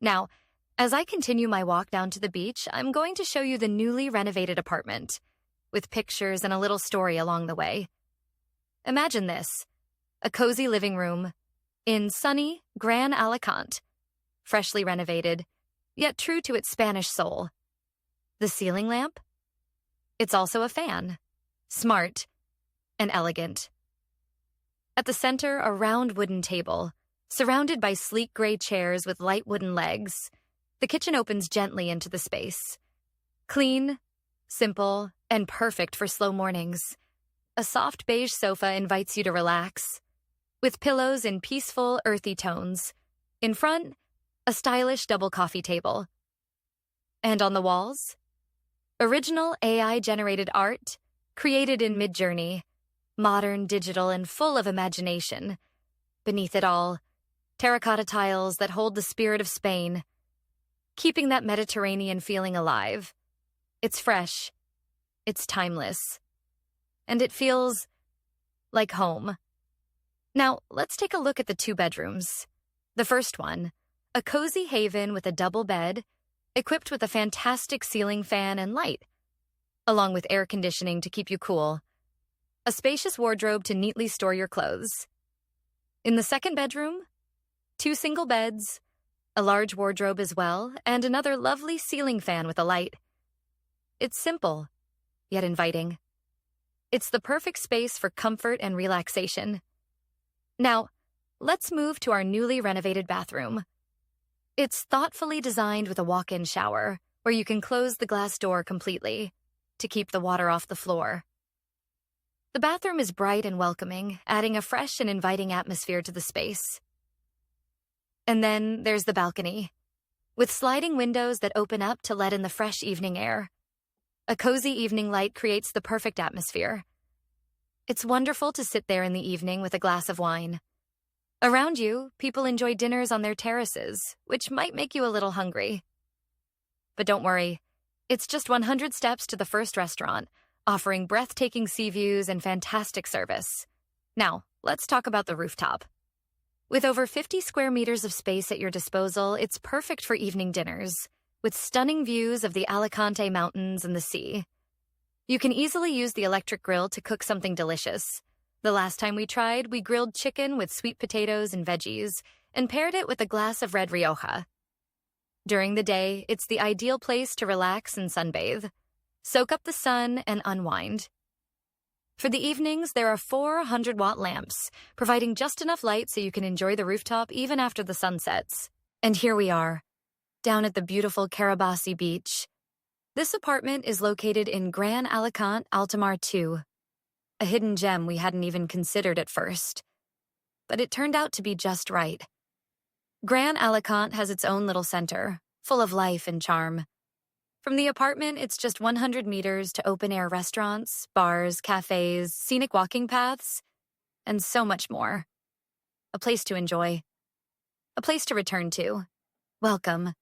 Now, as I continue my walk down to the beach, I'm going to show you the newly renovated apartment, with pictures and a little story along the way. Imagine this, a cozy living room in sunny Gran Alacant, freshly renovated, yet true to its Spanish soul. The ceiling lamp? It's also a fan, smart and elegant. At the center, a round wooden table, surrounded by sleek gray chairs with light wooden legs. The kitchen opens gently into the space. Clean, simple, and perfect for slow mornings. A soft beige sofa invites you to relax, with pillows in peaceful, earthy tones. In front, a stylish double coffee table. And on the walls, original AI-generated art, created in Midjourney, modern, digital, and full of imagination. Beneath it all, terracotta tiles that hold the spirit of Spain, keeping that Mediterranean feeling alive. It's fresh, it's timeless, and it feels like home. Now, let's take a look at the 2 bedrooms. The first one, a cozy haven with a double bed, equipped with a fantastic ceiling fan and light, along with air conditioning to keep you cool. A spacious wardrobe to neatly store your clothes. In the second bedroom, 2 single beds, a large wardrobe as well, and another lovely ceiling fan with a light. It's simple, yet inviting. It's the perfect space for comfort and relaxation. Now, let's move to our newly renovated bathroom. It's thoughtfully designed with a walk-in shower, where you can close the glass door completely to keep the water off the floor. The bathroom is bright and welcoming, adding a fresh and inviting atmosphere to the space. And then there's the balcony, with sliding windows that open up to let in the fresh evening air. A cozy evening light creates the perfect atmosphere. It's wonderful to sit there in the evening with a glass of wine. Around you, people enjoy dinners on their terraces, which might make you a little hungry. But don't worry, it's just 100 steps to the first restaurant, offering breathtaking sea views and fantastic service. Now, let's talk about the rooftop. With over 50 square meters of space at your disposal, it's perfect for evening dinners, with stunning views of the Alicante Mountains and the sea. You can easily use the electric grill to cook something delicious. The last time we tried, we grilled chicken with sweet potatoes and veggies, and paired it with a glass of red Rioja. During the day, it's the ideal place to relax and sunbathe, soak up the sun, and unwind. For the evenings, there are 400-watt lamps, providing just enough light so you can enjoy the rooftop even after the sun sets. And here we are, down at the beautiful Carabassi Beach. This apartment is located in Gran Alacant Altomar II, a hidden gem we hadn't even considered at first. But it turned out to be just right. Gran Alacant has its own little center, full of life and charm. From the apartment, it's just 100 meters to open-air restaurants, bars, cafes, scenic walking paths, and so much more. A place to enjoy. A place to return to. Welcome